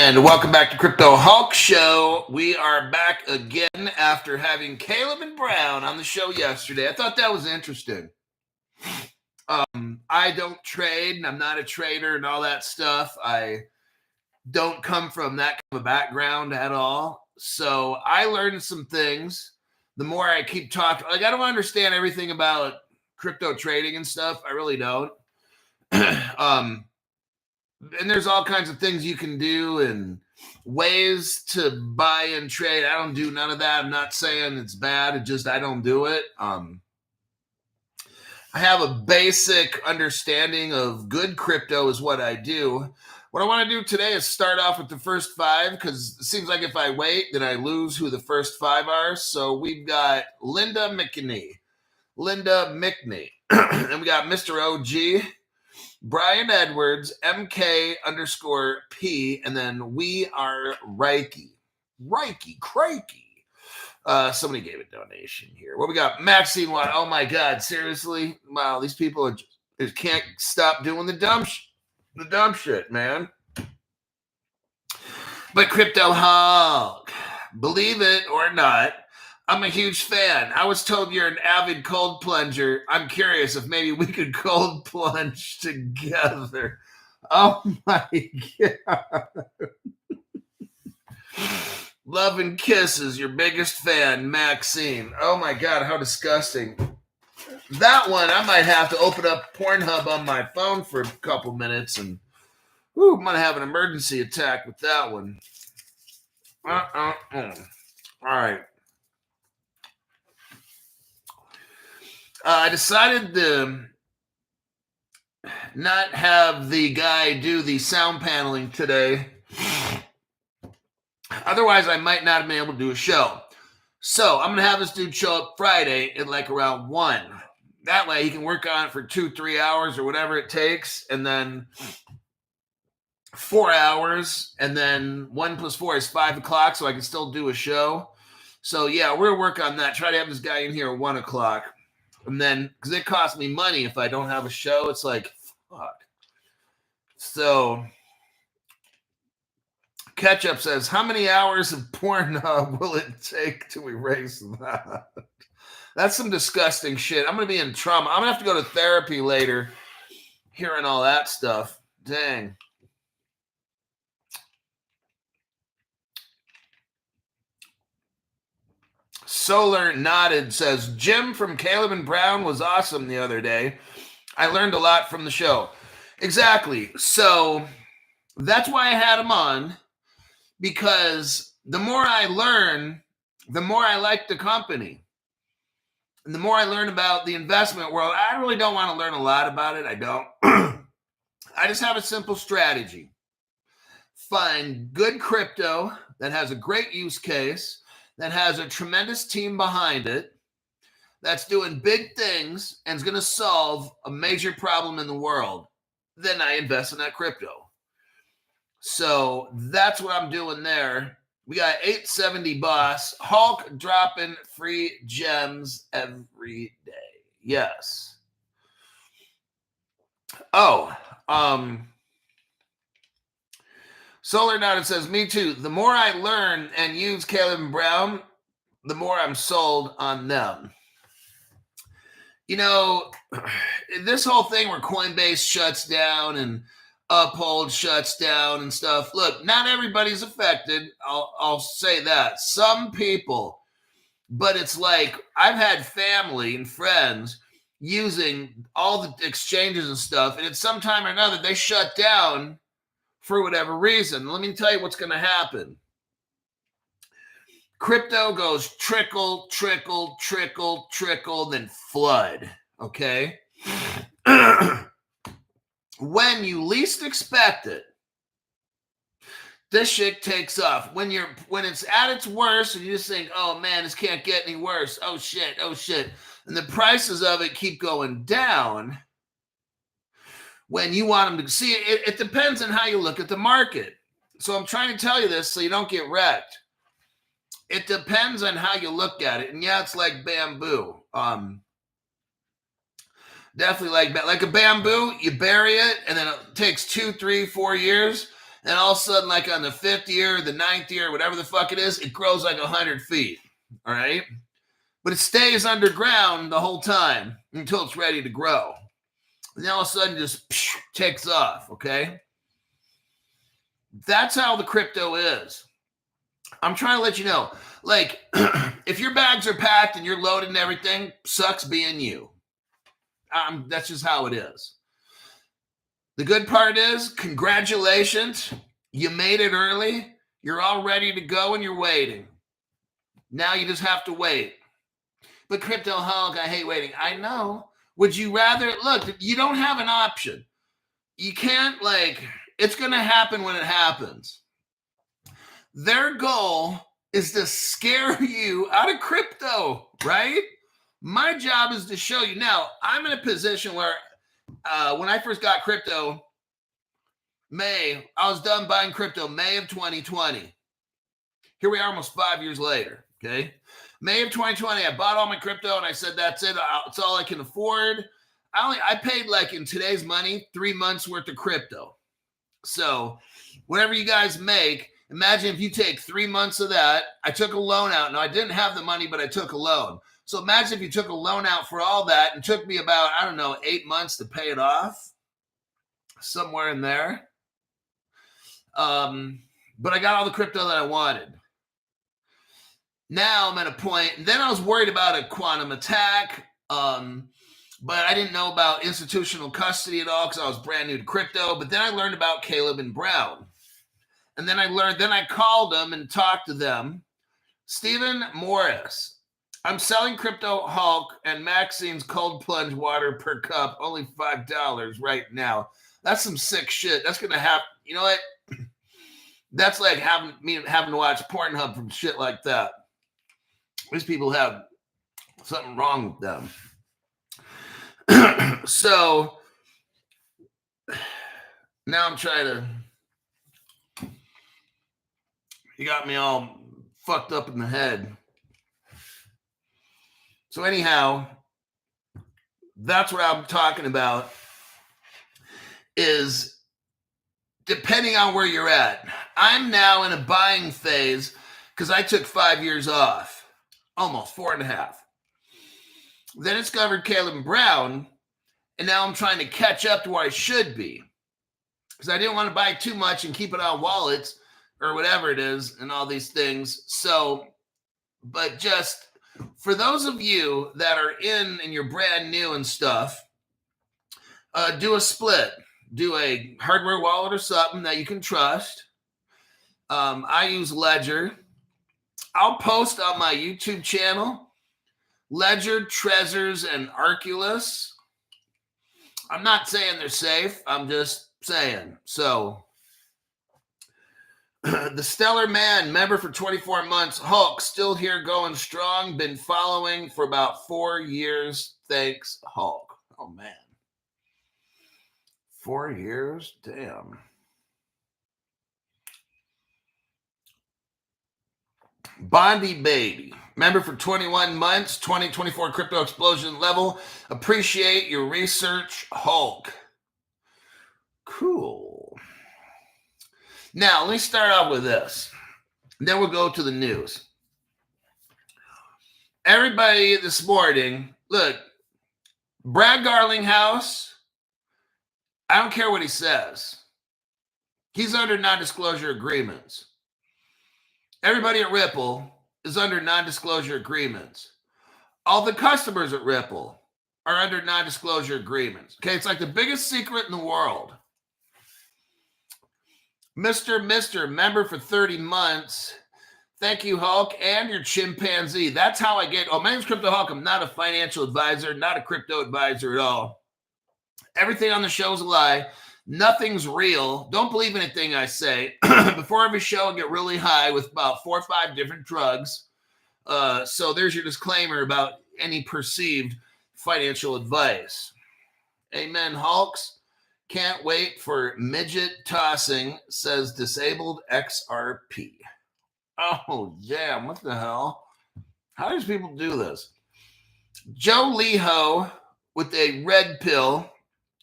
And welcome back to Crypto Hulk Show. We are back again after having Caleb and Brown on the show yesterday. I thought that was interesting. I don't trade, and I'm not a trader and all that stuff. I don't come from that kind of a background at all. So I learned some things. The more I keep talking, like I don't understand everything about crypto trading and stuff. I really don't. And there's all kinds of things you can do and ways to buy and trade. I don't do none of that. I'm not saying it's bad. It just I don't do it. I have a basic understanding of good crypto is what I do. What I want to do today is start off with the first five because it seems like if I wait, then I lose who the first five are. So we've got Linda McNee, and we got Mr. OG, Brian Edwards, MK_P, and then we are Reiki. Somebody gave a donation here. What we got? Maxine Watt. Oh my God, seriously? Wow, these people just can't stop doing the dumb shit, man. But Crypto Hulk, believe it or not, I'm a huge fan. I was told you're an avid cold plunger. I'm curious if maybe we could cold plunge together. Oh my God. Love and kisses, your biggest fan, Maxine. Oh my God, how disgusting. That one, I might have to open up Pornhub on my phone for a couple minutes and I'm going to have an emergency attack with that one. All right. I decided to not have the guy do the sound paneling today. Otherwise, I might not have been able to do a show. So I'm going to have this dude show up Friday at like around 1. That way he can work on it for 2-3 hours or whatever it takes. And then 4 hours. And then 1 + 4 is 5 o'clock. So I can still do a show. So yeah, we're going to work on that. Try to have this guy in here at 1 o'clock. And then, because it costs me money if I don't have a show, it's like, fuck. So, Ketchup says, how many hours of Pornhub will it take to erase that? That's some disgusting shit. I'm going to be in trauma. I'm going to have to go to therapy later, hearing all that stuff. Dang. Solar Nodded says, Jim from Caleb and Brown was awesome the other day. I learned a lot from the show. Exactly. So that's why I had him on, because the more I learn, the more I like the company. And the more I learn about the investment world, I really don't want to learn a lot about it. I don't. I just have a simple strategy. Find good crypto that has a great use case, that has a tremendous team behind it, that's doing big things and is going to solve a major problem in the world, then I invest in that crypto. So that's what I'm doing there. We got 870 boss. Hulk dropping free gems every day. Yes. Solar Nodded says, me too. The more I learn and use Caleb and Brown, the more I'm sold on them. You know, this whole thing where Coinbase shuts down and Uphold shuts down and stuff. Look, not everybody's affected. I'll say that. Some people. But it's like I've had family and friends using all the exchanges and stuff, and at some time or another, they shut down for whatever reason. Let me tell you what's going to happen. Crypto goes trickle, then flood, okay? When you least expect it, this shit takes off. When it's at its worst and you just think, oh man, this can't get any worse. Oh shit. And the prices of it keep going down. When you want them to see it, it depends on how you look at the market. So I'm trying to tell you this so you don't get wrecked. It depends on how you look at it. And yeah, it's like bamboo. Definitely like a bamboo, you bury it, and then it takes 2, 3, 4 years. And all of a sudden, like on the 5th year, the 9th year, whatever the fuck it is, it grows like 100 feet. All right. But it stays underground the whole time until it's ready to grow. And then all of a sudden just takes off. Okay. That's how the crypto is. I'm trying to let you know, like, if your bags are packed and you're loaded and everything, sucks being you. That's just how it is. The good part is, congratulations. You made it early. You're all ready to go and you're waiting. Now you just have to wait. But Crypto Hulk, I hate waiting. I know. Would you rather, look, you don't have an option. You can't, like, it's going to happen when it happens. Their goal is to scare you out of crypto, right? My job is to show you. Now, I'm in a position where when I first got crypto, I was done buying crypto May of 2020. Here we are almost 5 years later, okay? May of 2020, I bought all my crypto and I said, that's it. It's all I can afford. I paid, like, in today's money, 3 months worth of crypto. So whatever you guys make, imagine if you take 3 months of that. I took a loan out. Now, I didn't have the money, but I took a loan. So imagine if you took a loan out for all that and it took me about, 8 months to pay it off, somewhere in there. But I got all the crypto that I wanted. Now I'm at a point, and then I was worried about a quantum attack, but I didn't know about institutional custody at all because I was brand new to crypto. But then I learned about Caleb and Brown. And then I called them and talked to them. Stephen Morris, I'm selling Crypto Hulk and Maxine's cold plunge water per cup, only $5 right now. That's some sick shit. That's going to happen. You know what? That's like having to watch Pornhub from shit like that. These people have something wrong with them. So now I'm trying to, you got me all fucked up in the head. So anyhow, that's what I'm talking about, is depending on where you're at. I'm now in a buying phase because I took 5 years off, almost 4.5. Then it's covered Caleb and Brown, and now I'm trying to catch up to where I should be because I didn't want to buy too much and keep it on wallets or whatever it is and all these things. So, but just for those of you that are in and you're brand new and stuff, do a split. Do a hardware wallet or something that you can trust. I use Ledger. I'll post on my YouTube channel, Ledger, Trezors, and Arculus. I'm not saying they're safe. I'm just saying. So, the Stellar Man, member for 24 months. Hulk, still here going strong. Been following for about 4 years. Thanks, Hulk. Oh, man. 4 years? Damn. Bondi Baby, member for 21 months, 2024 crypto explosion level. Appreciate your research, Hulk. Cool. Now, let me start out with this. Then we'll go to the news. Everybody this morning, look, Brad Garlinghouse, I don't care what he says. He's under non-disclosure agreements. Everybody at Ripple is under non-disclosure agreements. All the customers at Ripple are under non-disclosure agreements. Okay, it's like the biggest secret in the world. Mr. member for 30 months. Thank you, Hulk, and your chimpanzee. That's how I get. Oh, my name's Crypto Hulk. I'm not a financial advisor, not a crypto advisor at all. Everything on the show is a lie. Nothing's real. Don't believe anything I say. Before every show, I get really high with about 4 or 5 different drugs. So there's your disclaimer about any perceived financial advice. Amen, Hulks. Can't wait for midget tossing, says disabled XRP. Oh, damn. What the hell? How do these people do this? Joe Leho with a red pill.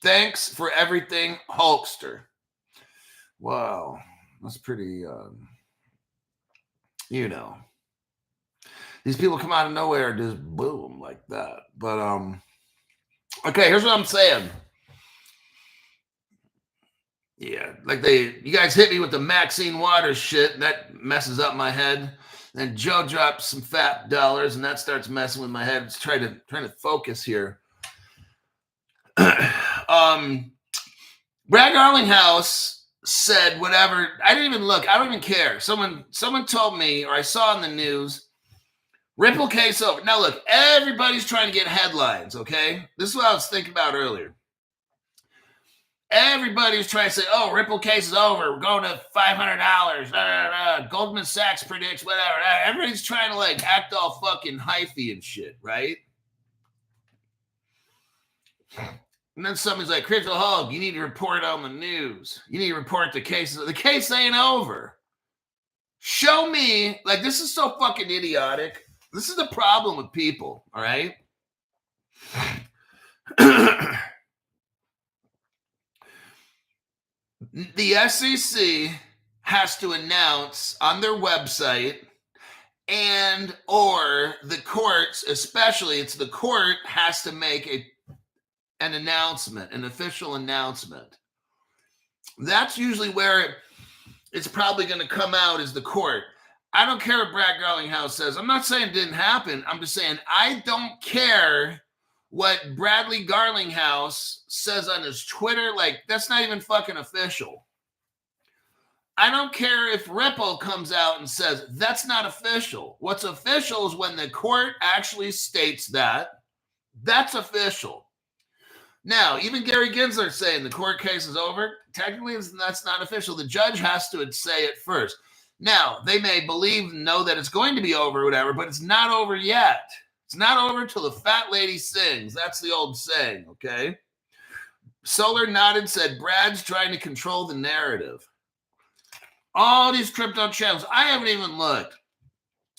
Thanks for everything, Hulkster. Wow. That's pretty, these people come out of nowhere and just boom like that. But, okay, here's what I'm saying. Yeah, like you guys hit me with the Maxine Waters shit. That messes up my head. Then Joe drops some fat dollars, and that starts messing with my head. It's trying to focus here. Brad Garlinghouse said whatever. I didn't even look. I don't even care. Someone told me, or I saw in the news, Ripple case over. Now look, everybody's trying to get headlines. Okay, this is what I was thinking about earlier. Everybody's trying to say, oh, Ripple case is over. We're going to $500. Goldman Sachs predicts whatever. Everybody's trying to like act all fucking hyphy and shit, right? And then somebody's like, Crystal Hog, you need to report on the news. You need to report the case. The case ain't over. Show me, like, this is so fucking idiotic. This is the problem with people, all right? The SEC has to announce on their website, and or the courts, especially it's the court, has to make an announcement, an official announcement. That's usually where it's probably going to come out, is the court. I don't care what Brad Garlinghouse says. I'm not saying it didn't happen. I'm just saying I don't care what Bradley Garlinghouse says on his Twitter. Like, that's not even fucking official. I don't care if Ripple comes out and says that's not official. What's official is when the court actually states that. That's official. Now, even Gary Gensler saying the court case is over, technically that's not official. The judge has to say it first. Now, they may believe and know that it's going to be over or whatever, but it's not over yet. It's not over till the fat lady sings. That's the old saying, okay? Solar nodded, said Brad's trying to control the narrative. All these crypto channels, I haven't even looked,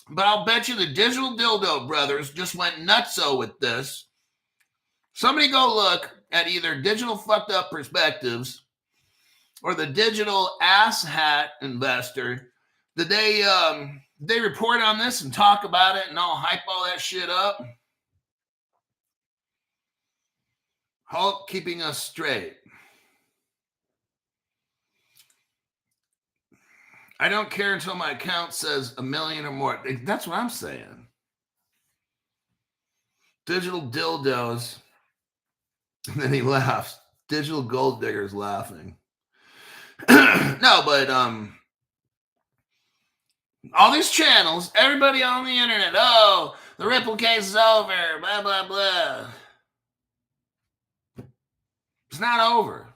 but I'll bet you the Digital Dildo Brothers just went nutso with this. Somebody go look at either Digital Fucked Up Perspectives or the Digital Ass Hat Investor. Did they report on this and talk about it and all hype all that shit up? Hulk keeping us straight. I don't care until my account says 1 million or more. That's what I'm saying. Digital dildos. And then he laughs. Digital gold diggers laughing. No, but all these channels, everybody on the internet, oh, the Ripple case is over, blah, blah, blah. It's not over.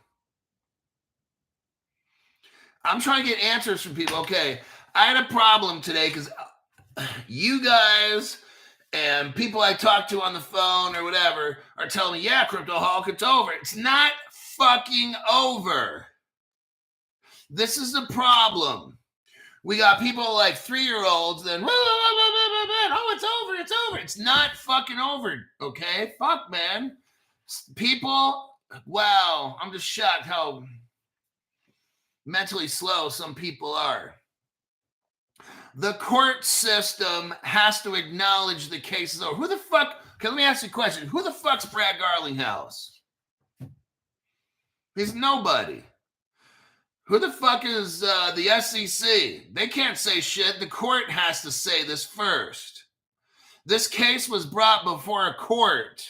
I'm trying to get answers from people. Okay, I had a problem today because you guys and people I talk to on the phone or whatever are telling me, yeah, Crypto Hulk, it's over. It's not fucking over. This is the problem. We got people like 3-year-olds then, oh, it's over, it's over. It's not fucking over, okay? Fuck, man. People, wow, I'm just shocked how mentally slow some people are. The court system has to acknowledge the case is over. Who the fuck, okay, let me ask you a question. Who the fuck's Brad Garlinghouse? He's nobody. Who the fuck is the SEC? They can't say shit. The court has to say this first. This case was brought before a court.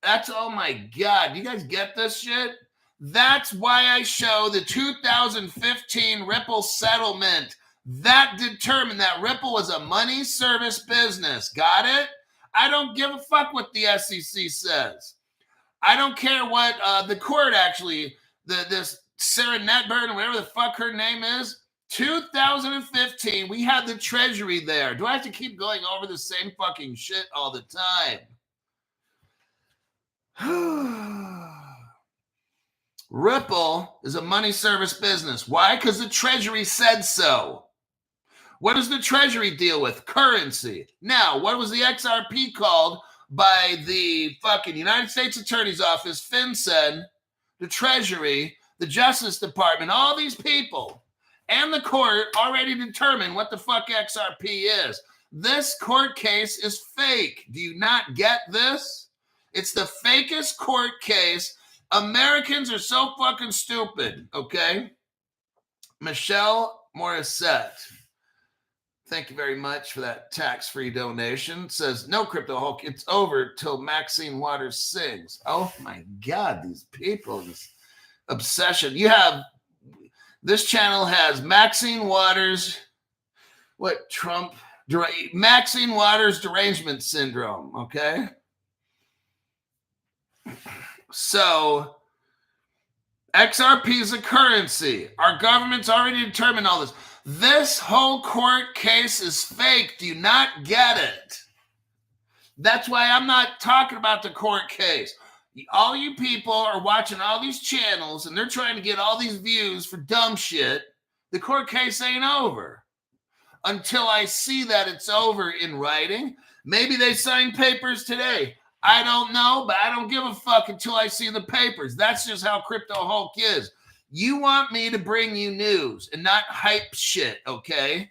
That's, oh my God. Do you guys get this shit? That's why I show the 2015 Ripple settlement. That determined that Ripple was a money service business. Got it? I don't give a fuck what the SEC says. I don't care what the court actually, this Sarah Netburn, whatever the fuck her name is, 2015, we had the Treasury there. Do I have to keep going over the same fucking shit all the time? Ripple is a money service business. Why? Because the Treasury said so. What does the Treasury deal with? Currency. Now, what was the XRP called by the fucking United States Attorney's Office, FinCEN, the Treasury? the Justice Department, all these people, and the court already determined what the fuck XRP is. This court case is fake. Do you not get this? It's the fakest court case. Americans are so fucking stupid, okay? Michelle Morissette, thank you very much for that tax-free donation. Says, no, Crypto Hulk, it's over till Maxine Waters sings. Oh my God, these people, this obsession. You have, this channel has Maxine Waters, Maxine Waters derangement syndrome, okay? So, XRP is a currency. Our government's already determined all this. This whole court case is fake. Do you not get it? That's why I'm not talking about the court case. All you people are watching all these channels and they're trying to get all these views for dumb shit. The court case ain't over until I see that it's over in writing. Maybe they signed papers today. I don't know, but I don't give a fuck until I see the papers. That's just how Crypto Hulk is. You want me to bring you news and not hype shit, okay?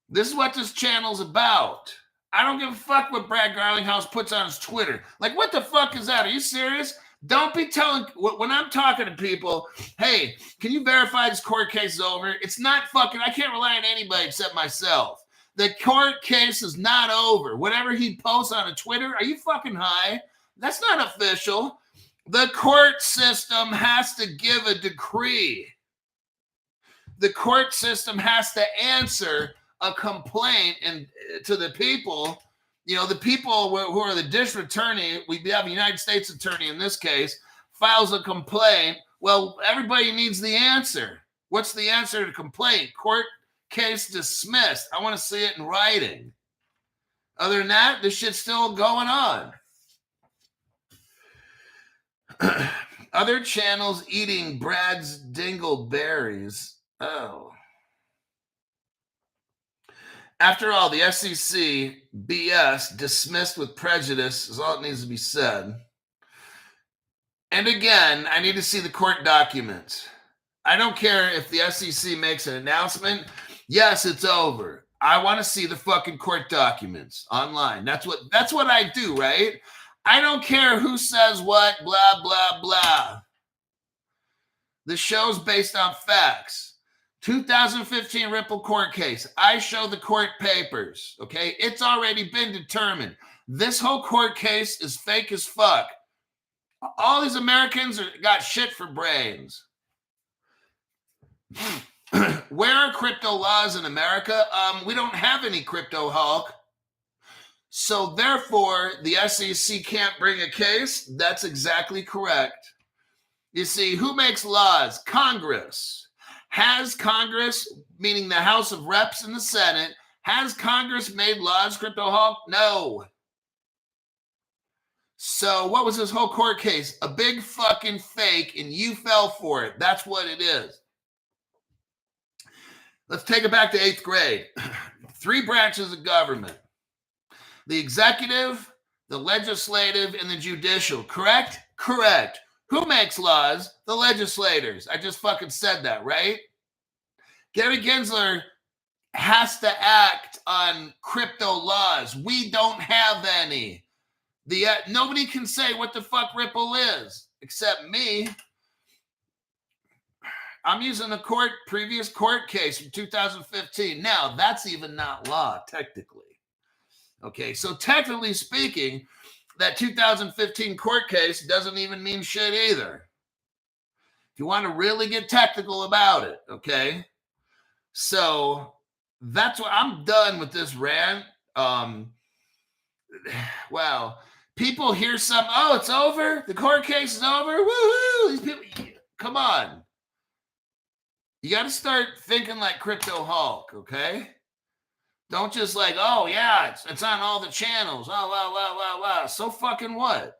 This is what this channel's about. I don't give a fuck what Brad Garlinghouse puts on his Twitter. Like, what the fuck is that? Are you serious? Don't be telling, when I'm talking to people, hey, can you verify this court case is over? It's not fucking, I can't rely on anybody except myself. The court case is not over. Whatever he posts on a Twitter, are you fucking high? That's not official. The court system has to give a decree. The court system has to answer a complaint and to the people, you know, the people who are the district attorney, we have a United States attorney in this case, files a complaint. Well, everybody needs the answer. What's the answer to complaint? Court case dismissed. I want to see it in writing. Other than that, this shit's still going on. Other channels eating Brad's dingleberries. Oh. After all, the SEC BS dismissed with prejudice is all that needs to be said. And again, I need to see the court documents. I don't care if the SEC makes an announcement. Yes, it's over. I want to see the fucking court documents online. That's what I do, right? I don't care who says what, blah, blah, blah. The show's based on facts. 2015 Ripple court case. I show the court papers, okay? It's already been determined. This whole court case is fake as fuck. All these Americans got shit for brains. Where are crypto laws in America? We don't have any, Crypto Hulk. So therefore, the SEC can't bring a case? That's exactly correct. You see, who makes laws? Congress. Has Congress, meaning the House of Reps and the Senate, has Congress made laws, Crypto Hulk? No. So what was this whole court case? A big fucking fake, and you fell for it. That's what it is. Let's take it back to 8th grade. 3 branches of government. The executive, the legislative, and the judicial. Correct? Correct. Who makes laws? The legislators. I just fucking said that, right? Gary Gensler has to act on crypto laws. We don't have any. Nobody can say what the fuck Ripple is, except me. I'm using the previous court case from 2015. Now, that's even not law, technically. Okay, so technically speaking, that 2015 court case doesn't even mean shit either. If you want to really get technical about it, okay? So that's what I'm done with this rant. Wow. People hear oh, it's over? The court case is over? Woohoo! These people, come on. You got to start thinking like Crypto Hulk, okay? Don't just like, oh, yeah, it's on all the channels. Oh, wow. So fucking what?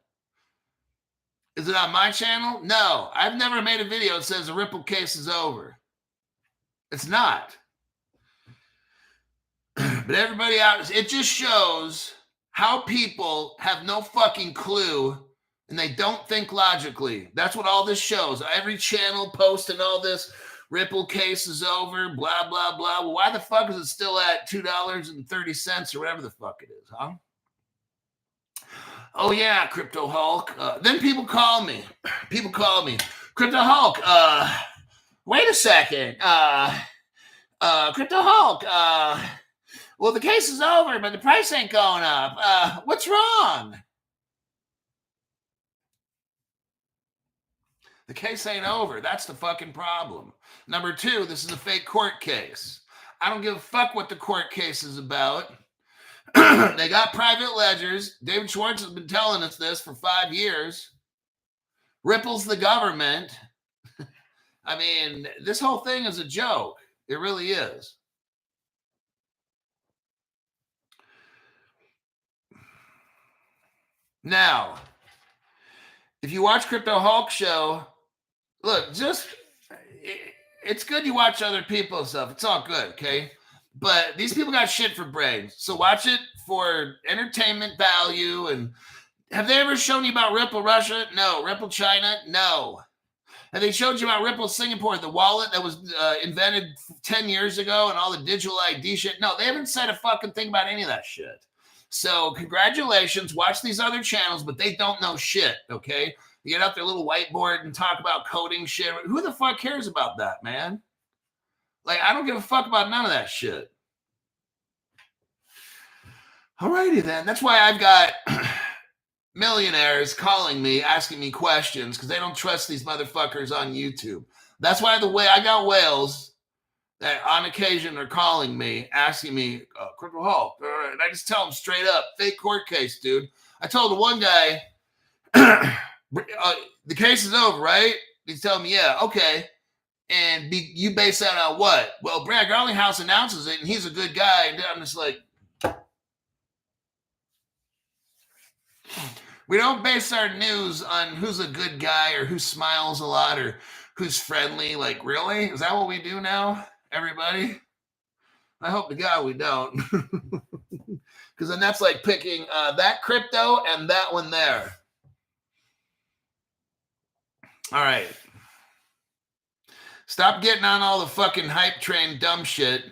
Is it on my channel? No. I've never made a video that says the Ripple case is over. It's not. But everybody out, it just shows how people have no fucking clue and they don't think logically. That's what all this shows. Every channel posting all this Ripple case is over, blah, blah, blah. Well, why the fuck is it still at $2.30 or whatever the fuck it is, huh? Oh, yeah, Crypto Hulk. Then people call me. Crypto Hulk, wait a second. Crypto Hulk, well, the case is over, but the price ain't going up. What's wrong? The case ain't over. That's the fucking problem. Number two, this is a fake court case. I don't give a fuck what the court case is about. They got private ledgers. David Schwartz has been telling us this for 5 years. Ripple's the government. I mean, this whole thing is a joke. It really is. Now, if you watch Crypto Hulk show, look, it's good you watch other people's stuff. It's all good, okay? But these people got shit for brains. So watch it for entertainment value. And have they ever shown you about Ripple Russia? No. Ripple China? No. Have they showed you about Ripple Singapore, the wallet that was invented 10 years ago and all the digital ID shit? No, they haven't said a fucking thing about any of that shit. So congratulations. Watch these other channels, but they don't know shit, okay? You get out their little whiteboard and talk about coding shit. Who the fuck cares about that, man? Like, I don't give a fuck about none of that shit. Alrighty then. That's why I've got millionaires calling me, asking me questions, because they don't trust these motherfuckers on YouTube. That's why I got whales that on occasion are calling me, asking me, Crypto Hulk. And I just tell them straight up, fake court case, dude. I told the one guy, the case is over, right? He's telling me, yeah, okay. And you base that on what? Well, Brad Garlinghouse announces it, and he's a good guy. And I'm just like, we don't base our news on who's a good guy or who smiles a lot or who's friendly. Like, really? Is that what we do now, everybody? I hope to God we don't. Because then that's like picking that crypto and that one there. All right. Stop getting on all the fucking hype train dumb shit.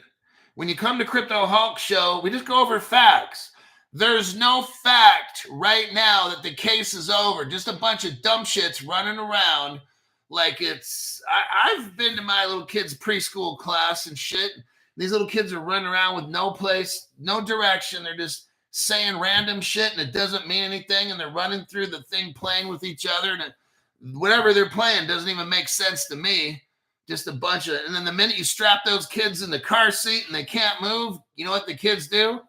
When you come to Crypto Hulk show, we just go over facts. There's no fact right now that the case is over. Just a bunch of dumb shits running around like it's... I've been to my little kids' preschool class and shit. These little kids are running around with no place, no direction. They're just saying random shit and it doesn't mean anything. And they're running through the thing playing with each other. And whatever they're playing doesn't even make sense to me. Just a bunch of... And then the minute you strap those kids in the car seat and they can't move, you know what the kids do?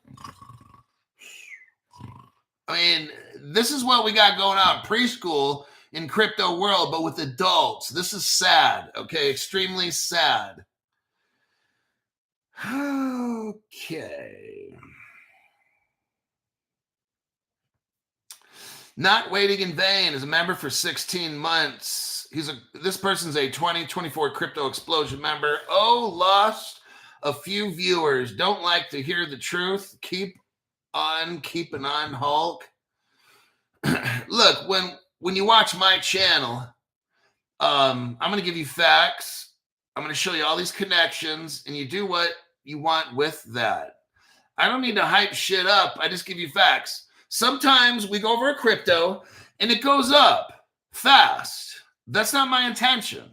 I mean, this is what we got going on preschool in crypto world, but with adults. This is sad, okay? Extremely sad. Okay. Not waiting in vain is a member for 16 months. This person's a 2024 Crypto Explosion member. Oh, lost a few viewers. Don't like to hear the truth. Keep on keeping on, Hulk. Look, when you watch my channel, I'm going to give you facts. I'm going to show you all these connections, and you do what you want with that. I don't need to hype shit up. I just give you facts. Sometimes we go over a crypto, and it goes up fast. That's not my intention.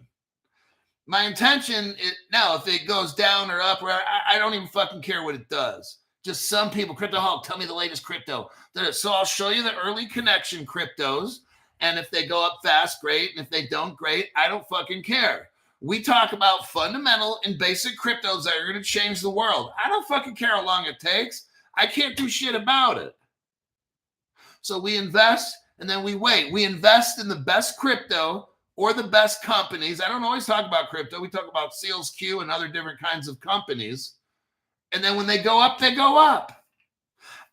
My intention is, now, if it goes down or up, or I don't even fucking care what it does. Just some people, Crypto Hulk, tell me the latest crypto. So I'll show you the early connection cryptos. And if they go up fast, great. And if they don't, great. I don't fucking care. We talk about fundamental and basic cryptos that are going to change the world. I don't fucking care how long it takes. I can't do shit about it. So we invest and then we wait. We invest in the best crypto or the best companies. I don't always talk about crypto. We talk about SealsQ and other different kinds of companies. And then when they go up, they go up.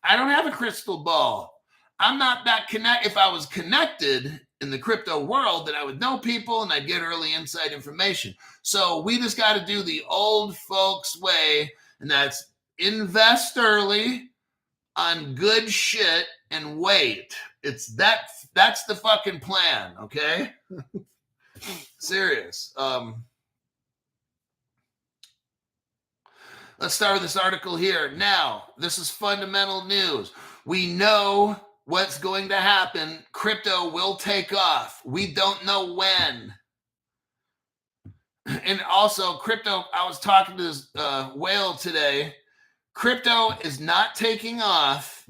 I don't have a crystal ball. I'm not that connected. If I was connected in the crypto world, then I would know people and I'd get early inside information. So we just got to do the old folks way, and that's invest early on good shit and wait. That's the fucking plan, okay? Serious. Let's start with this article here. Now, this is fundamental news. We know what's going to happen. Crypto will take off. We don't know when. And also, crypto, I was talking to this whale today. Crypto is not taking off.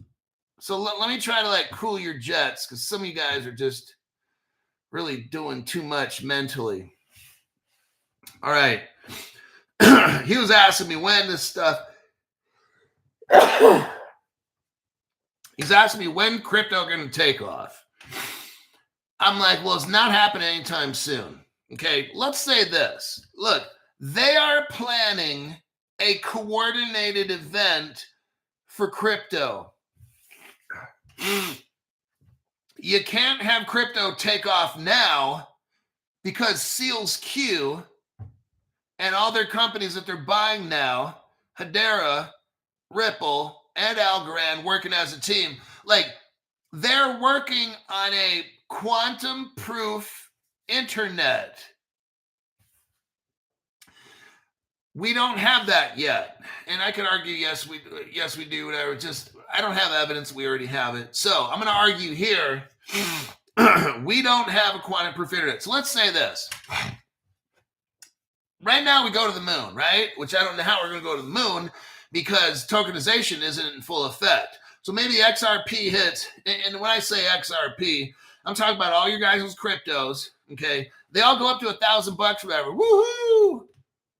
So let me try to like cool your jets, because some of you guys are just really doing too much mentally. All right. He was asking me when this stuff. He's asking me when crypto going to take off. I'm like, well, it's not happening anytime soon. Okay, let's say this. Look, they are planning a coordinated event for crypto. You can't have crypto take off now because Seals Q and all their companies that they're buying now, Hedera, Ripple, and Algorand working as a team, like they're working on a quantum proof internet. We don't have that yet. And I could argue, yes, we do, whatever. Just, I don't have evidence. We already have it. So I'm going to argue here, we don't have a quantum proof internet. So let's say this. Right now we go to the moon, right? Which I don't know how we're going to go to the moon because tokenization isn't in full effect. So maybe XRP hits. And when I say XRP, I'm talking about all your guys' cryptos, okay? They all go up to $1,000 or whatever. Woohoo!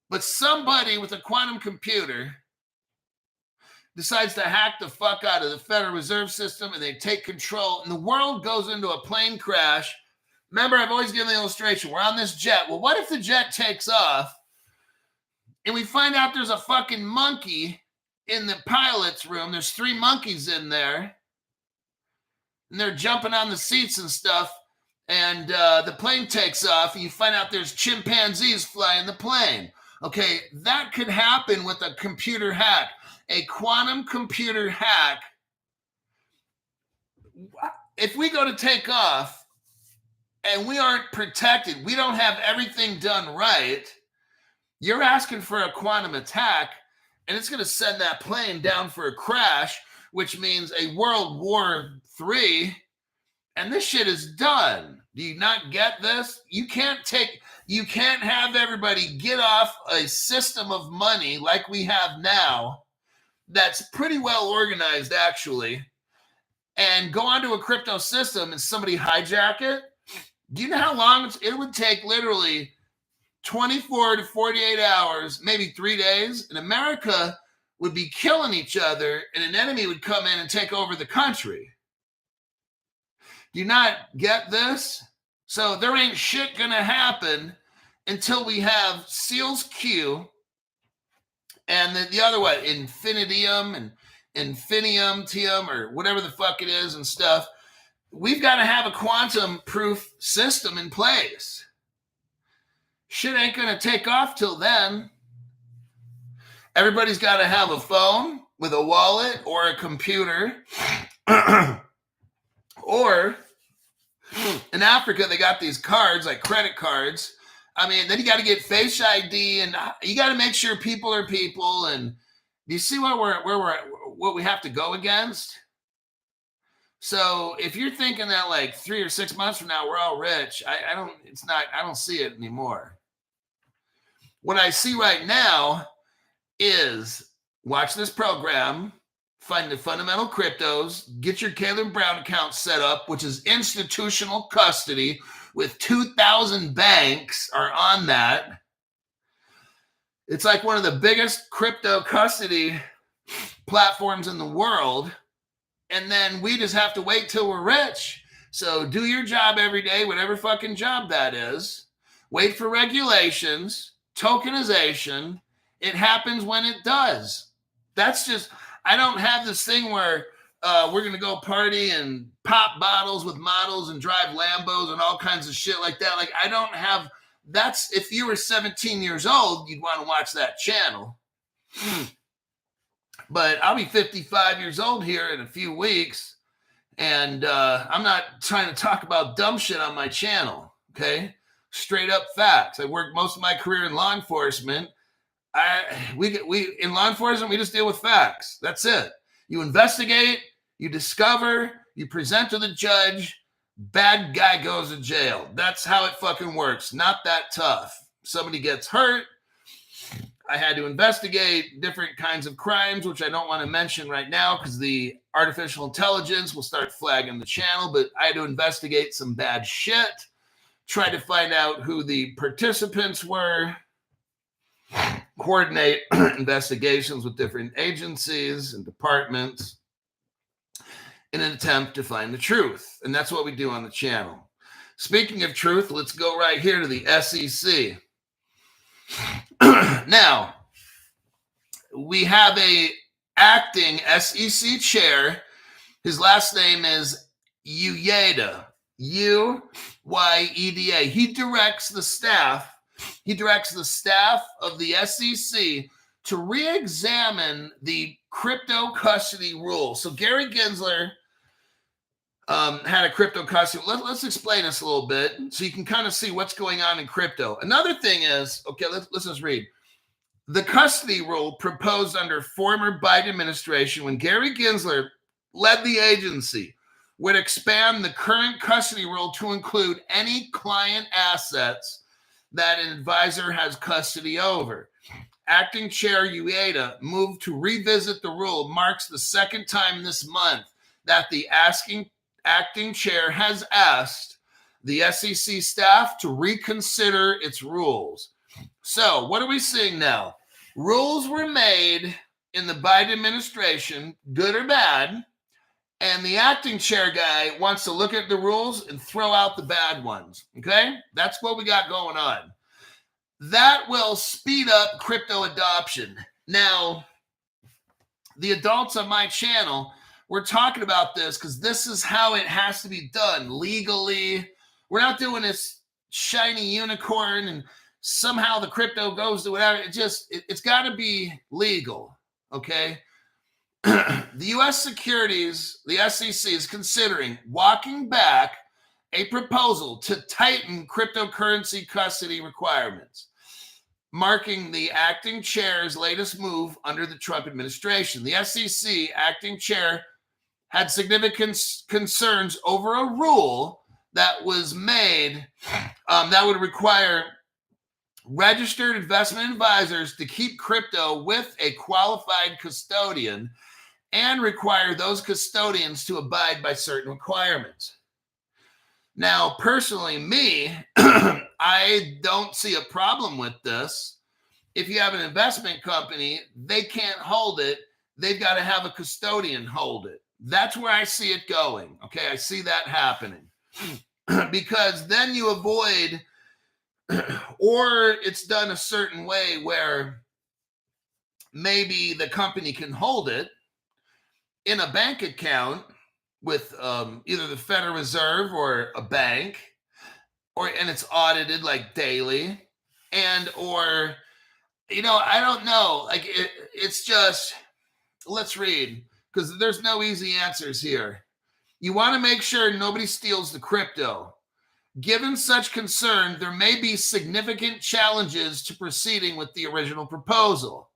But somebody with a quantum computer decides to hack the fuck out of the Federal Reserve System and they take control and the world goes into a plane crash. Remember, I've always given the illustration. We're on this jet. Well, what if the jet takes off and we find out there's a fucking monkey in the pilot's room? There's 3 monkeys in there and they're jumping on the seats and stuff. And the plane takes off and you find out there's chimpanzees flying the plane. Okay, that could happen with a computer hack, a quantum computer hack. If we go to take off and we aren't protected, we don't have everything done right, you're asking for a quantum attack and it's going to send that plane down for a crash, which means a World War III, and this shit is done. Do you not get this? You can't have everybody get off a system of money like we have now that's pretty well organized, actually, and go onto a crypto system and somebody hijack it. Do you know how long it would take? Literally 24 to 48 hours, maybe 3 days, and America would be killing each other and an enemy would come in and take over the country. Do you not get this? So there ain't shit gonna happen until we have Seals Q and the other one, Infinitium and Infinium, or whatever the fuck it is and stuff. We've got to have a quantum proof system in place. Shit ain't gonna take off till then. Everybody's got to have a phone with a wallet or a computer. Or in Africa, they got these cards, like credit cards. I mean, then you got to get Face ID, and you got to make sure people are people. And do you see what we have to go against? So if you're thinking that like 3 or 6 months from now we're all rich, I don't see it anymore. What I see right now is watch this program. Find the fundamental cryptos, get your Caleb Brown account set up, which is institutional custody with 2,000 banks are on that. It's like one of the biggest crypto custody platforms in the world. And then we just have to wait till we're rich. So do your job every day, whatever fucking job that is. Wait for regulations, tokenization. It happens when it does. That's just... I don't have this thing where we're going to go party and pop bottles with models and drive Lambos and all kinds of shit like that. Like, I don't have, that's, if you were 17 years old, you'd want to watch that channel. But I'll be 55 years old here in a few weeks. And I'm not trying to talk about dumb shit on my channel, okay? Straight up facts. I worked most of my career in law enforcement. We in law enforcement, we just deal with facts. That's it. You investigate, you discover, you present to the judge, bad guy goes to jail. That's how it fucking works. Not that tough. Somebody gets hurt, I had to investigate different kinds of crimes, which I don't want to mention right now because the artificial intelligence will start flagging the channel, but I had to investigate some bad shit, try to find out who the participants were, coordinate investigations with different agencies and departments in an attempt to find the truth. And that's what we do on the channel. Speaking of truth, let's go right here to the SEC. Now, we have a acting SEC chair. His last name is Uyeda, Uyeda. He directs the staff of the SEC to re-examine the crypto custody rule. So Gary Gensler had a crypto custody. Let's explain this a little bit so you can kind of see what's going on in crypto. Another thing is, okay, let's just read. The custody rule proposed under former Biden administration when Gary Gensler led the agency would expand the current custody rule to include any client assets that an advisor has custody over. Acting Chair Uyeda moved to revisit the rule. Marks the second time this month that the acting chair has asked the SEC staff to reconsider its rules. So what are we seeing now? Rules were made in the Biden administration, good or bad, and the acting chair guy wants to look at the rules and throw out the bad ones, okay? That's what we got going on. That will speed up crypto adoption. Now, the adults on my channel, we're talking about this because this is how it has to be done legally. We're not doing this shiny unicorn and somehow the crypto goes to whatever. It's got to be legal, okay? The U.S. Securities, the SEC is considering walking back a proposal to tighten cryptocurrency custody requirements, marking the acting chair's latest move under the Trump administration. The SEC acting chair had significant concerns over a rule that was made that would require registered investment advisors to keep crypto with a qualified custodian and require those custodians to abide by certain requirements. Now, personally, I don't see a problem with this. If you have an investment company, they can't hold it. They've got to have a custodian hold it. That's where I see it going. Okay, I see that happening. Because then you avoid, or it's done a certain way where maybe the company can hold it in a bank account with either the Federal Reserve or a bank, and it's audited like daily, or I don't know. Like it's just, let's read, because there's no easy answers here. You want to make sure nobody steals the crypto. Given such concern, there may be significant challenges to proceeding with the original proposal.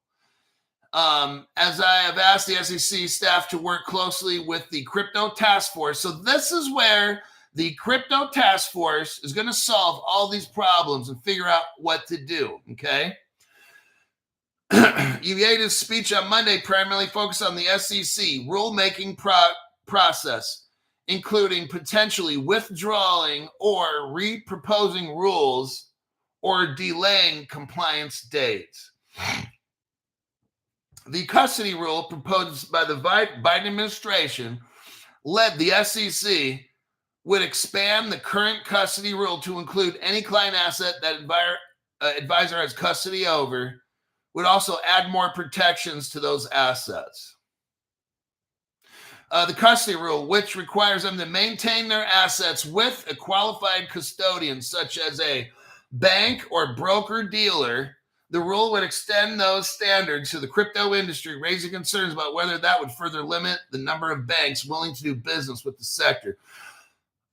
As I have asked the SEC staff to work closely with the crypto task force. So this is where the crypto task force is going to solve all these problems and figure out what to do, okay? Uyeda's speech on Monday primarily focused on the SEC rulemaking process, including potentially withdrawing or re-proposing rules or delaying compliance dates. The custody rule proposed by the Biden administration led the SEC would expand the current custody rule to include any client asset that advisor has custody over, would also add more protections to those assets. The custody rule, which requires them to maintain their assets with a qualified custodian, such as a bank or broker-dealer, The rule would extend those standards to the crypto industry, raising concerns about whether that would further limit the number of banks willing to do business with the sector.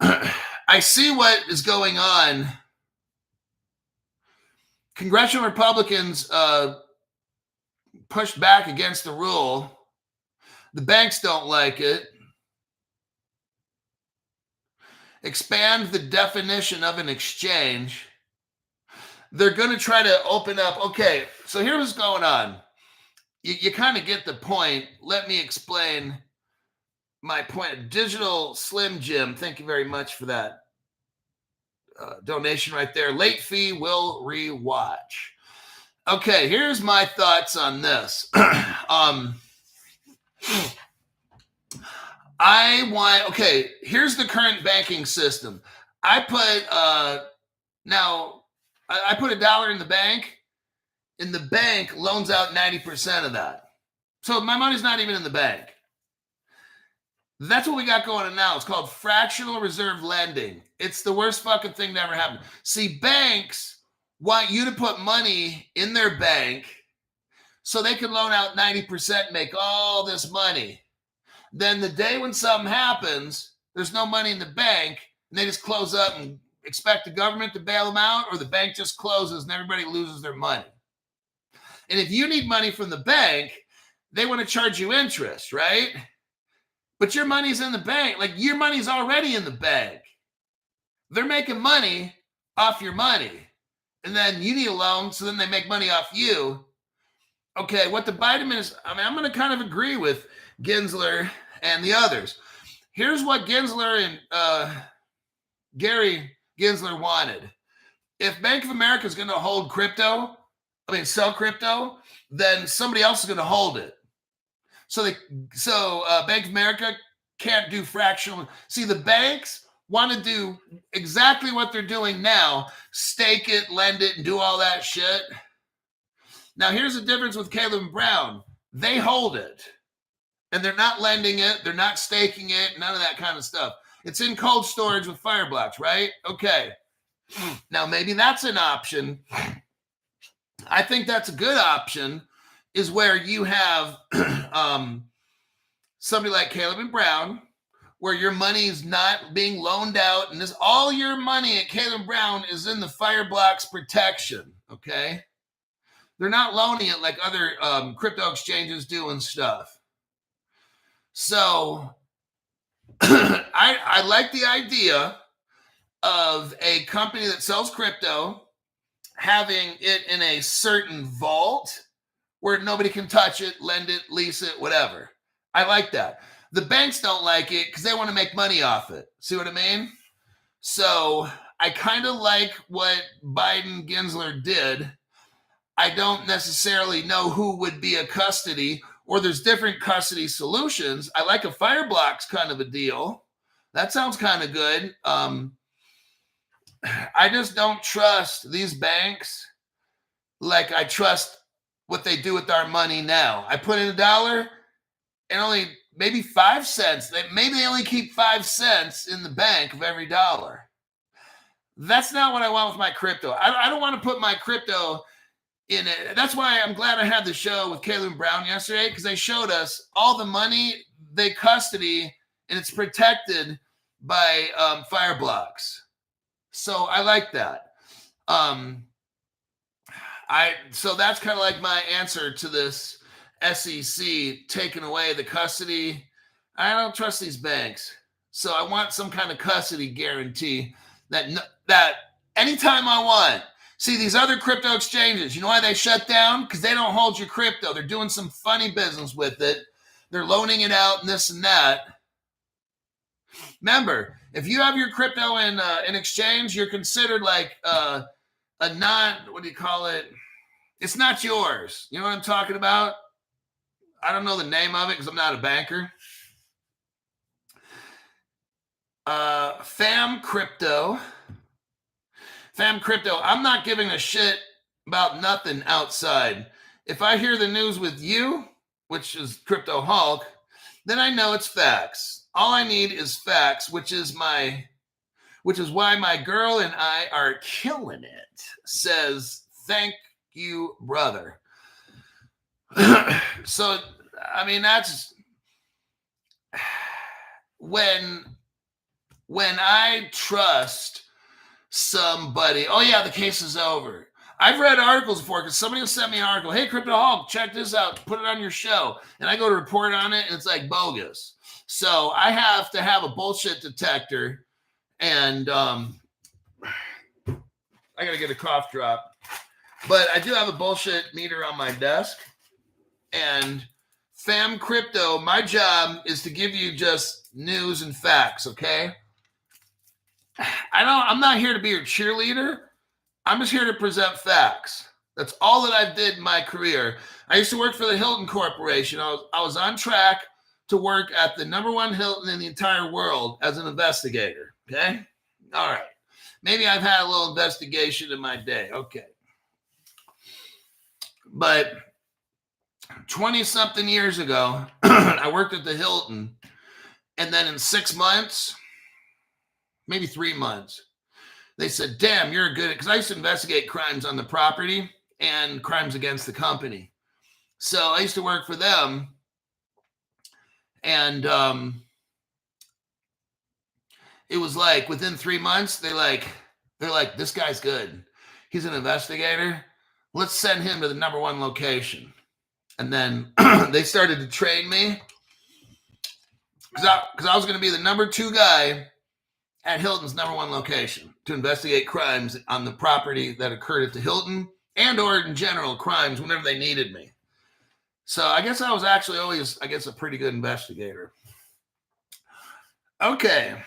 I see what is going on. Congressional Republicans pushed back against the rule. The banks don't like it. Expand the definition of an exchange. They're going to try to open up. Okay, so here's what's going on. You kind of get the point. Let me explain my point. Digital Slim Jim, thank you very much for that donation right there. Late fee will rewatch. Okay, here's my thoughts on this. Here's the current banking system. I put $1 in the bank, and the bank loans out 90% of that. So my money's not even in the bank. That's what we got going on now. It's called fractional reserve lending. It's the worst fucking thing to ever happen. See, banks want you to put money in their bank so they can loan out 90% and make all this money. Then the day when something happens, there's no money in the bank, and they just close up and expect the government to bail them out, or the bank just closes and everybody loses their money. And if you need money from the bank, they want to charge you interest, right? But your money's in the bank. Like, your money's already in the bank. They're making money off your money. And then you need a loan, so then they make money off you. Okay, what the Biden administration, I'm going to kind of agree with Gensler and the others. Here's what Gensler and Gary Gensler wanted. If Bank of America is going to sell crypto, then somebody else is going to hold it. So Bank of America can't do fractional. See, the banks want to do exactly what they're doing now, stake it, lend it, and do all that shit. Now, here's the difference with Caleb Brown. They hold it, and they're not lending it. They're not staking it, none of that kind of stuff. It's in cold storage with Fireblocks, right? Okay. Now, maybe that's an option. I think that's a good option, is where you have somebody like Caleb and Brown, where your money is not being loaned out, and all your money at Caleb Brown is in the Fireblocks protection, okay? They're not loaning it like other crypto exchanges do and stuff. So I like the idea of a company that sells crypto having it in a certain vault where nobody can touch it, lend it, lease it, whatever. I like that. The banks don't like it because they want to make money off it. See what I mean? So I kind of like what Biden Gensler did. I don't necessarily know who would be a custody, or there's different custody solutions. I like a Fireblocks kind of a deal. That sounds kind of good. I just don't trust these banks like I trust what they do with our money now. I put in $1 and only maybe 5 cents. Maybe they only keep 5 cents in the bank of every dollar. That's not what I want with my crypto. I don't want to put my crypto in it. That's why I'm glad I had the show with Caleb Brown yesterday, because they showed us all the money they custody, and it's protected by Fireblocks. So I like that. So that's kind of like my answer to this SEC taking away the custody. I don't trust these banks. So I want some kind of custody guarantee that anytime I want. See, these other crypto exchanges, you know why they shut down? Because they don't hold your crypto. They're doing some funny business with it. They're loaning it out and this and that. Remember, if you have your crypto in an exchange, you're considered like what do you call it? It's not yours. You know what I'm talking about? I don't know the name of it because I'm not a banker. Fam Crypto, I'm not giving a shit about nothing outside. If I hear the news with you, which is Crypto Hulk, then I know it's facts. All I need is facts, which is why my girl and I are killing it. Says, thank you, brother. So, I mean, that's when I trust somebody. Oh yeah, the case is over. I've read articles before because somebody will send me an article. Hey, Crypto Hulk, check this out. Put it on your show. And I go to report on it, and it's like bogus. So I have to have a bullshit detector. And I got to get a cough drop. But I do have a bullshit meter on my desk. And Fam Crypto, my job is to give you just news and facts, okay? I'm not here to be your cheerleader. I'm just here to present facts. That's all that I did in my career. I used to work for the Hilton Corporation. I was on track to work at the #1 Hilton in the entire world as an investigator. Okay? All right. Maybe I've had a little investigation in my day. Okay. But 20-something years ago, I worked at the Hilton. And then in 6 months, maybe 3 months, they said, damn, you're good. Because I used to investigate crimes on the property and crimes against the company. So I used to work for them. And it was like within 3 months, they're like, this guy's good. He's an investigator. Let's send him to the #1 location. And then they started to train me. Because I was going to be the #2 guy at Hilton's #1 location to investigate crimes on the property that occurred at the Hilton and or in general crimes whenever they needed me. So I guess I was actually always, a pretty good investigator. Okay.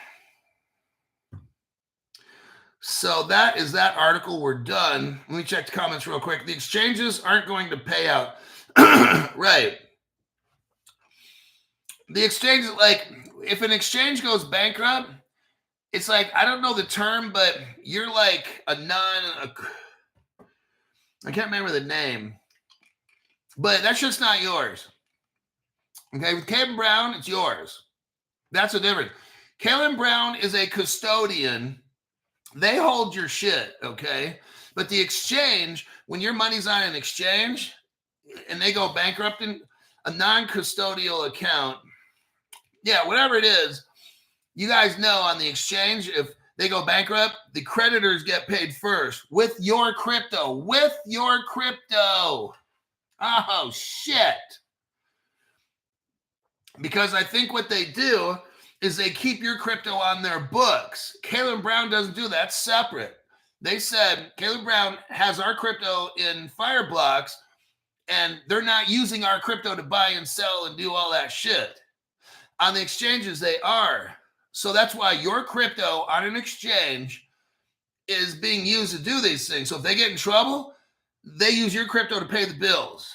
So that is that article. We're done. Let me check the comments real quick. The exchanges aren't going to pay out. Right. The exchange, like, if an exchange goes bankrupt, it's like, I don't know the term, but you're like I can't remember the name, but that's just not yours. Okay, with Caleb Brown, it's yours. That's the difference. Caleb Brown is a custodian. They hold your shit, okay? But the exchange, when your money's on an exchange and they go bankrupt in a non-custodial account, yeah, whatever it is, you guys know on the exchange, if they go bankrupt, the creditors get paid first with your crypto. Oh, shit. Because I think what they do is they keep your crypto on their books. Caleb Brown doesn't do that. It's separate. They said Caleb Brown has our crypto in Fireblocks, and they're not using our crypto to buy and sell and do all that shit. On the exchanges, they are. So that's why your crypto on an exchange is being used to do these things. So if they get in trouble, they use your crypto to pay the bills.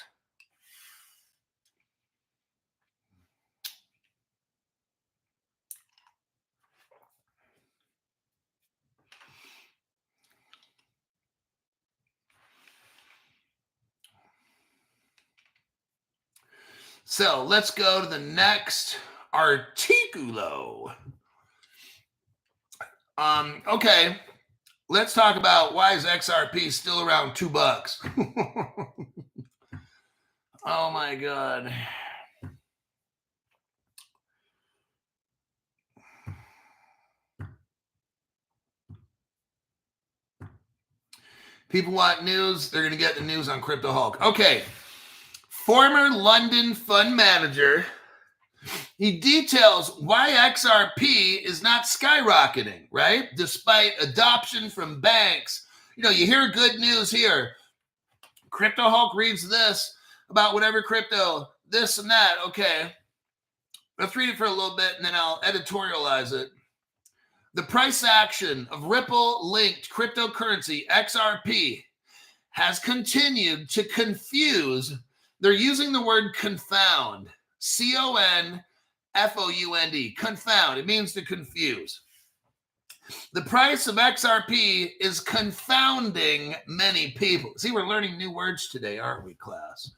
So let's go to the next articulo. Okay, let's talk about why is XRP still around $2? Oh my God. People want news, they're going to get the news on Crypto Hulk. Okay, former London fund manager, he details why XRP is not skyrocketing, right? Despite adoption from banks. You know, you hear good news here. Crypto Hulk reads this about whatever crypto, this and that. Okay, let's read it for a little bit and then I'll editorialize it. The price action of Ripple-linked cryptocurrency XRP has continued to confuse. They're using the word confound. CONFOUND. Confound. It means to confuse. The price of XRP is confounding many people. See, we're learning new words today, aren't we, class?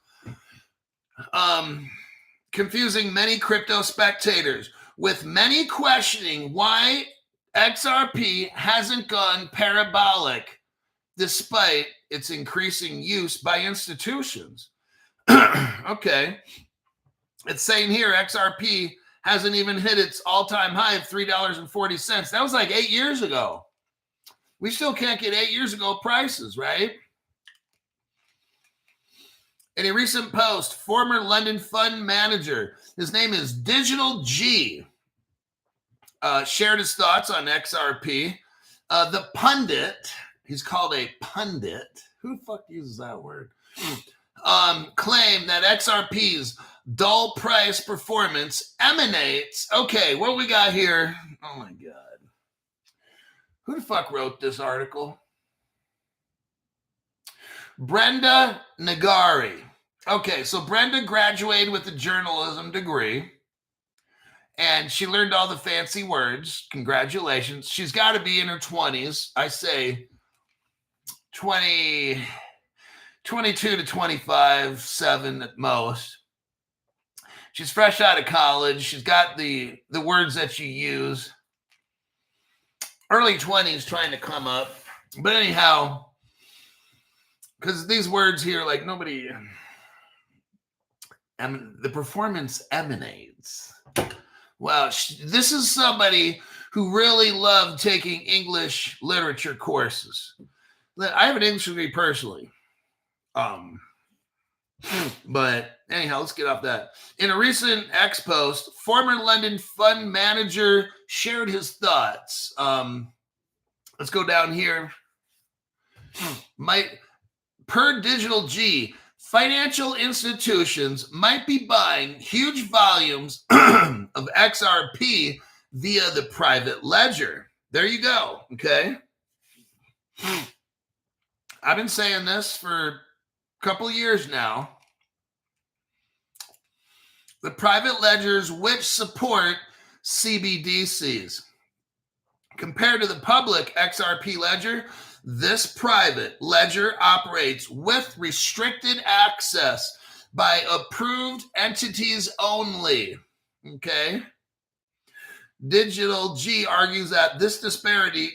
Confusing many crypto spectators, with many questioning why XRP hasn't gone parabolic despite its increasing use by institutions. Okay. It's saying here XRP hasn't even hit its all-time high of $3.40. That was like 8 years ago. We still can't get 8 years ago prices, right? In a recent post, former London fund manager, his name is Digital G, shared his thoughts on XRP. The pundit, he's called a pundit. Who the fuck uses that word? Claimed that XRP's dull price performance emanates. Okay, what we got here? Oh my God. Who the fuck wrote this article? Brenda Nagari. Okay, so Brenda graduated with a journalism degree and she learned all the fancy words. Congratulations. She's got to be in her 20s. I say 22 to 25, 7 at most. She's fresh out of college. She's got the words that you use. Early 20s trying to come up. But anyhow, because these words here, like nobody, the performance emanates. Wow, this is somebody who really loved taking English literature courses. I have an English degree personally. But anyhow, let's get off that. In a recent X post, former London fund manager shared his thoughts. Let's go down here. Per Digital G, financial institutions might be buying huge volumes of XRP via the private ledger. There you go. Okay. I've been saying this for a couple years now. The private ledgers which support CBDCs. Compared to the public XRP ledger, this private ledger operates with restricted access by approved entities only. Okay. Digital G argues that this disparity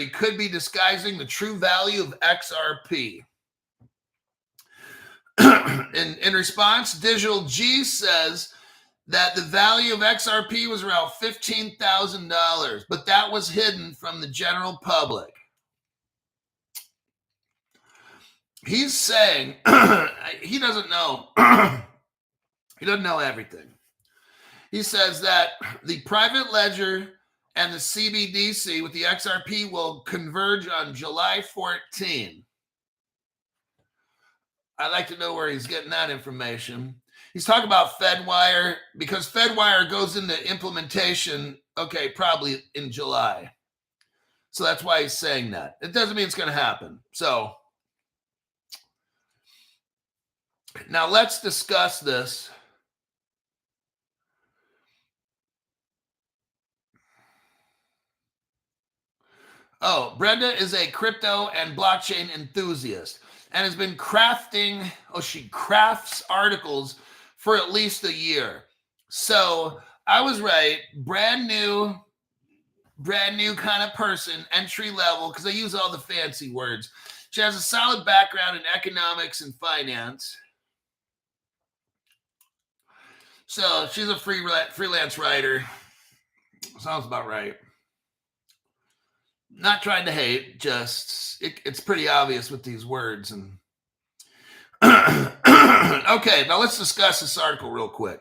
could be disguising the true value of XRP. In response, Digital G says that the value of XRP was around $15,000, but that was hidden from the general public. He's saying he doesn't know. He doesn't know everything. He says that the private ledger and the CBDC with the XRP will converge on July 14. I'd like to know where he's getting that information. He's talking about FedWire because FedWire goes into implementation, okay, probably in July. So that's why he's saying that. It doesn't mean it's going to happen. So now let's discuss this. Oh, Brenda is a crypto and blockchain enthusiast and has been she crafts articles for at least a year. So I was right. Brand new kind of person, entry level, because I use all the fancy words. She has a solid background in economics and finance. So she's a freelance writer. Sounds about right. Not trying to hate, just it's pretty obvious with these words. And okay, now let's discuss this article real quick.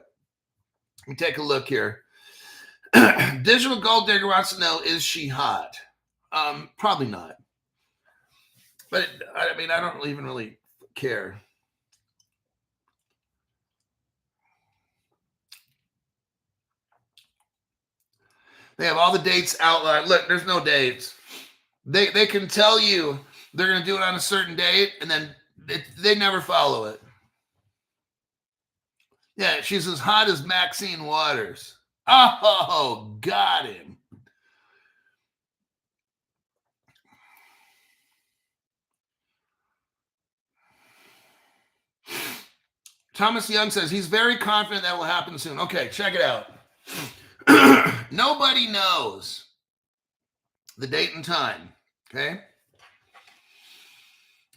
Let me take a look here. Digital Gold Digger wants to know, is she hot? Probably not. But I mean, I don't even really care. They have all the dates outlined. Look, there's no dates. They can tell you they're going to do it on a certain date, and then they never follow it. Yeah, she's as hot as Maxine Waters. Oh, got him. Thomas Young says he's very confident that will happen soon. Okay, check it out. Nobody knows the date and time. Okay?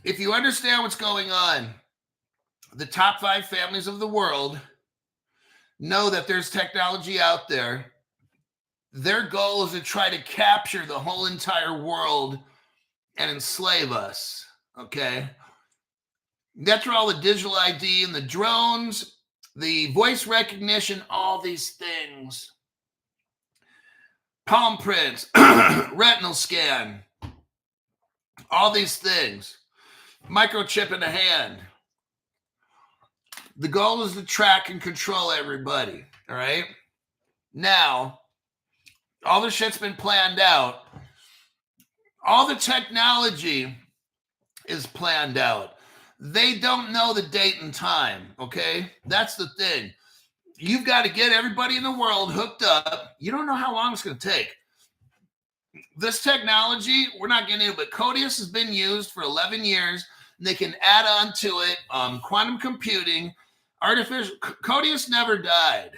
If you understand what's going on, the top 5 families of the world know that there's technology out there. Their goal is to try to capture the whole entire world and enslave us. Okay? That's where all the digital ID and the drones, the voice recognition, all these things, palm prints, retinal scan, all these things, microchip in the hand. The goal is to track and control everybody. All right. Now, all the shit's been planned out. All the technology is planned out. They don't know the date and time. Okay. That's the thing. You've got to get everybody in the world hooked up. You don't know how long it's going to take. This technology, we're not getting it, but Codius has been used for 11 years. They can add on to it quantum computing, artificial. Codius never died.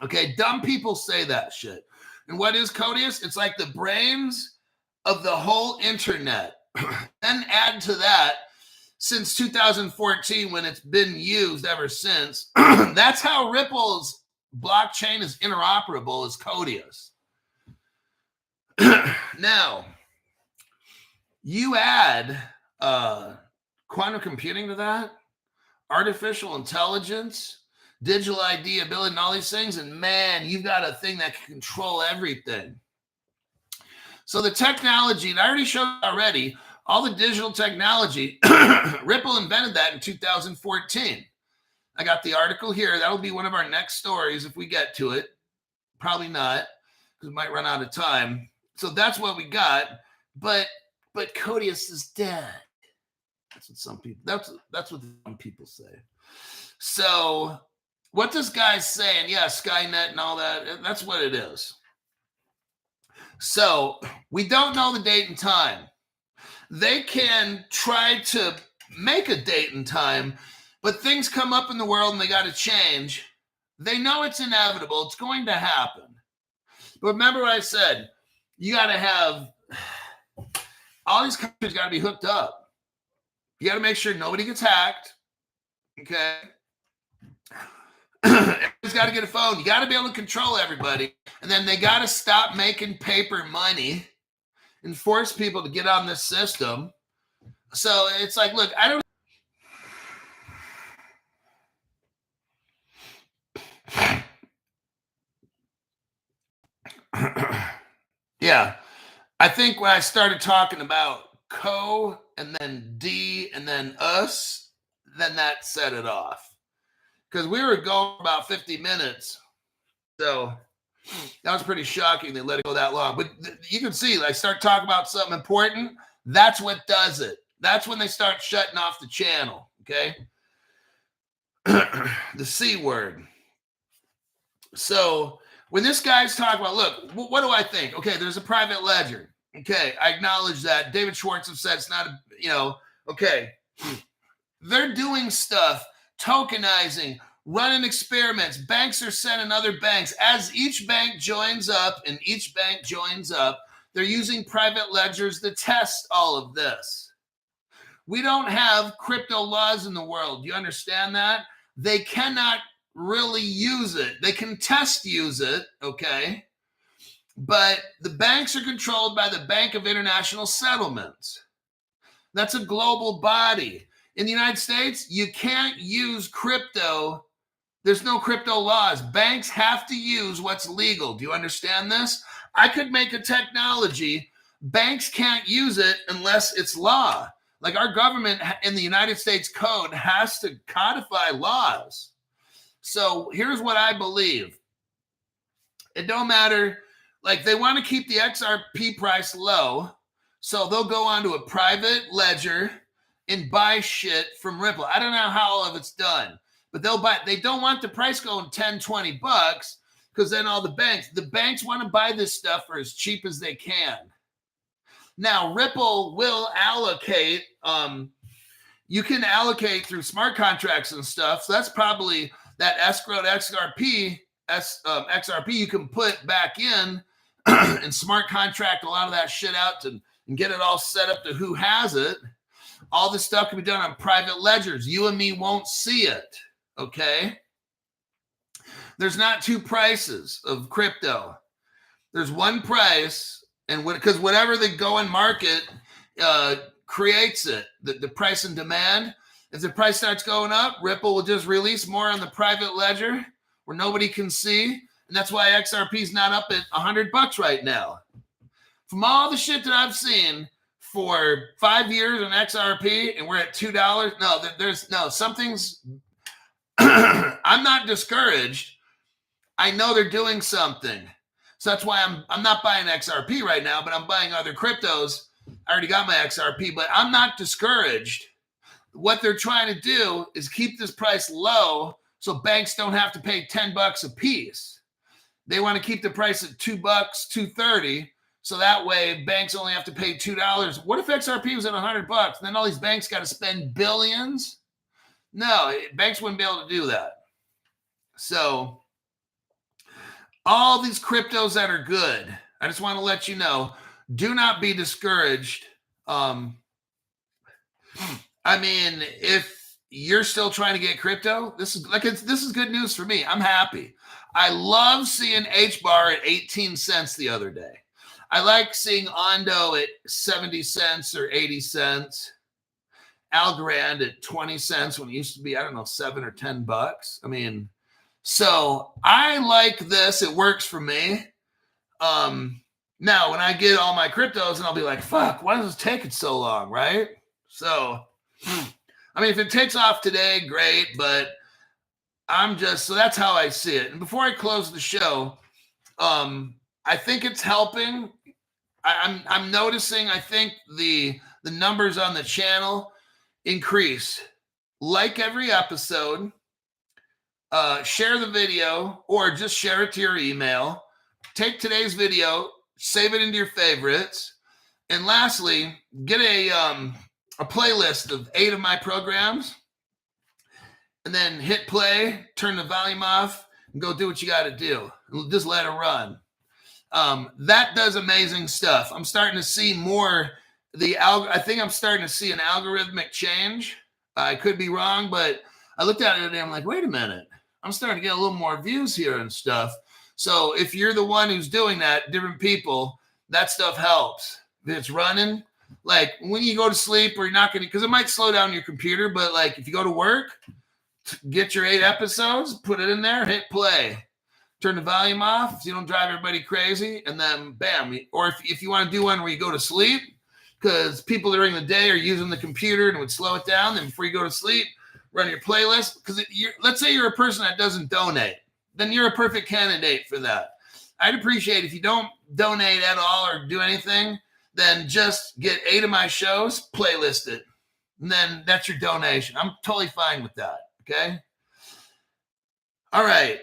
Okay, dumb people say that shit. And what is Codius? It's like the brains of the whole internet. Then add to that, since 2014, when it's been used ever since, that's how Ripple's blockchain is interoperable, is Codius. Now, you add quantum computing to that, artificial intelligence, digital ID ability, and all these things, and man, you've got a thing that can control everything. So the technology, and I already showed already, all the digital technology, Ripple invented that in 2014. I got the article here. That'll be one of our next stories if we get to it. Probably not, because we might run out of time. So that's what we got. But Codius is dead. That's what some people. That's what some people say. So what this guy's saying, yeah, Skynet and all that. That's what it is. So we don't know the date and time. They can try to make a date and time, but things come up in the world and they got to change. They know it's inevitable. It's going to happen. But remember what I said. You got to have all these countries got to be hooked up. You got to make sure nobody gets hacked. Okay. Everybody's got to get a phone. You got to be able to control everybody. And then they got to stop making paper money and force people to get on this system. So it's like, look, I don't. Yeah. I think when I started talking about co and then D and then us, then that set it off. Because we were going about 50 minutes. So that was pretty shocking. They let it go that long. But you can see, I start talking about something important. That's what does it. That's when they start shutting off the channel. Okay. The C word. So when this guy's talking about, look, what do I think? Okay, there's a private ledger. Okay, I acknowledge that. David Schwartz have said it's not, okay. They're doing stuff, tokenizing, running experiments. Banks are sending other banks. As each bank joins up, they're using private ledgers to test all of this. We don't have crypto laws in the world. You understand that? They cannot really use it. They can test use it, okay? But the banks are controlled by the Bank of International Settlements. That's a global body. In the United States, you can't use crypto. There's no crypto laws. Banks have to use what's legal. Do you understand this? I could make a technology. Banks can't use it unless it's law. Like our government in the United States Code has to codify laws. So here's what I believe. It don't matter. Like they want to keep the XRP price low. So they'll go onto a private ledger and buy shit from Ripple. I don't know how all of it's done, but they'll buy. They don't want the price going $10-$20 because then all the banks want to buy this stuff for as cheap as they can. Now, Ripple will allocate. You can allocate through smart contracts and stuff. So that's probably that escrowed XRP you can put back in and smart contract a lot of that shit out and get it all set up to who has it. All this stuff can be done on private ledgers. You and me won't see it, okay? There's not two prices of crypto. There's one price, and because whatever the going market creates it, the price and demand. If the price starts going up, Ripple will just release more on the private ledger where nobody can see, and that's why XRP is not up at $100 right now. From all the shit that I've seen for 5 years on XRP, and we're at $2. No, something's. I'm not discouraged. I know they're doing something. So that's why I'm not buying XRP right now, but I'm buying other cryptos. I already got my XRP, but I'm not discouraged. What they're trying to do is keep this price low so banks don't have to pay $10 a piece. They want to keep the price at $2, $2.30, so that way banks only have to pay $2. What if XRP was at $100 and then all these banks got to spend billions? No, banks wouldn't be able to do that. So all these cryptos that are good, I just want to let you know, do not be discouraged. I mean, if you're still trying to get crypto, this is good news for me. I'm happy. I love seeing HBAR at 18 cents the other day. I like seeing Ondo at 70 cents or 80 cents. Algorand at 20 cents when it used to be, I don't know, $7 or $10. I mean, so I like this. It works for me. Now, when I get all my cryptos, and I'll be like, fuck, why does this take it so long, right? So, I mean, if it takes off today, great, but so that's how I see it. And before I close the show, I think it's helping. I'm noticing, I think the numbers on the channel increase. Like every episode, share the video or just share it to your email. Take today's video, save it into your favorites. And lastly, get a playlist of 8 of my programs and then hit play, turn the volume off, and go do what you got to do. Just let it run. That does amazing stuff. I'm starting to see more I think I'm starting to see an algorithmic change. I could be wrong, but I looked at it today. I'm like, wait a minute. I'm starting to get a little more views here and stuff. So if you're the one who's doing that, different people, that stuff helps. If it's running, like when you go to sleep or you're not going to, because it might slow down your computer, but like if you go to work, get your 8 episodes, put it in there, hit play. Turn the volume off so you don't drive everybody crazy, and then bam. Or if you want to do one where you go to sleep, because people during the day are using the computer and it would slow it down, then before you go to sleep, run your playlist. Because let's say you're a person that doesn't donate, then you're a perfect candidate for that. I'd appreciate if you don't donate at all or do anything, then just get 8 of my shows, playlist it, and then that's your donation. I'm totally fine with that, okay? All right.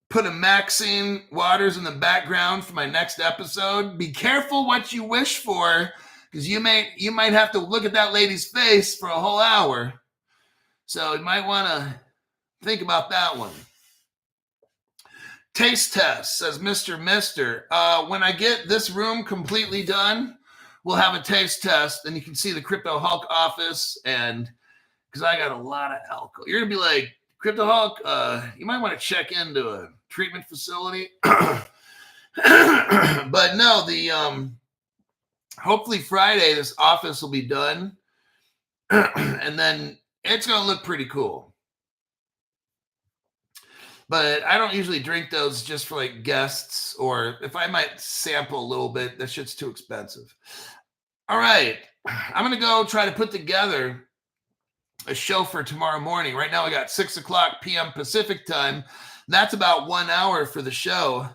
Put a Maxine Waters in the background for my next episode. Be careful what you wish for, because you might have to look at that lady's face for a whole hour. So you might want to think about that one. Taste test, says Mr. When I get this room completely done, we'll have a taste test, and you can see the Crypto Hulk office, and because I got a lot of alcohol. You're going to be like, Crypto Hulk, you might want to check into a treatment facility. But no, hopefully Friday, this office will be done. And then it's going to look pretty cool. But I don't usually drink those just for like guests, or if I might sample a little bit, that shit's too expensive. All right. I'm going to go try to put together a show for tomorrow morning. Right now, I got 6:00 p.m. Pacific time. That's about 1 hour for the show.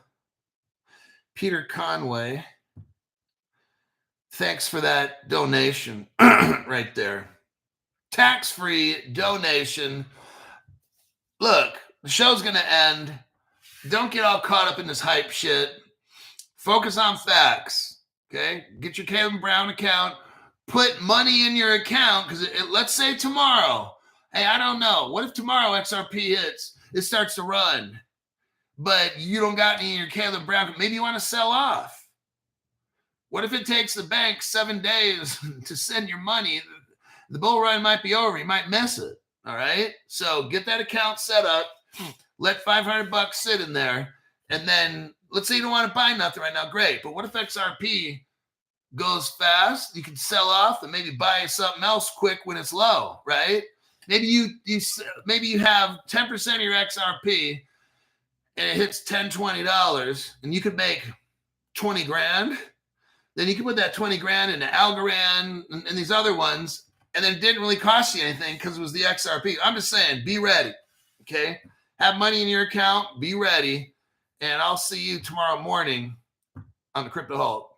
Peter Conway, thanks for that donation right there. Tax-free donation. Look, the show's going to end. Don't get all caught up in this hype shit. Focus on facts, okay? Get your Caleb Brown account. Put money in your account, because let's say tomorrow, hey, I don't know. What if tomorrow XRP hits? It starts to run. but you don't got any in your Caleb Brown. Maybe you want to sell off. What if it takes the bank 7 days to send your money? The bull run might be over. You might miss it. All right. So get that account set up. Let $500 sit in there. And then let's say you don't want to buy nothing right now. Great. But what if XRP goes fast? You can sell off and maybe buy something else quick when it's low, right? Maybe you have 10% of your XRP and it hits $10, $20 and you could make 20 grand. Then you can put that 20 grand into Algorand and these other ones, and then it didn't really cost you anything because it was the XRP. I'm just saying, be ready, okay? Have money in your account, be ready, and I'll see you tomorrow morning on the Crypto Halt.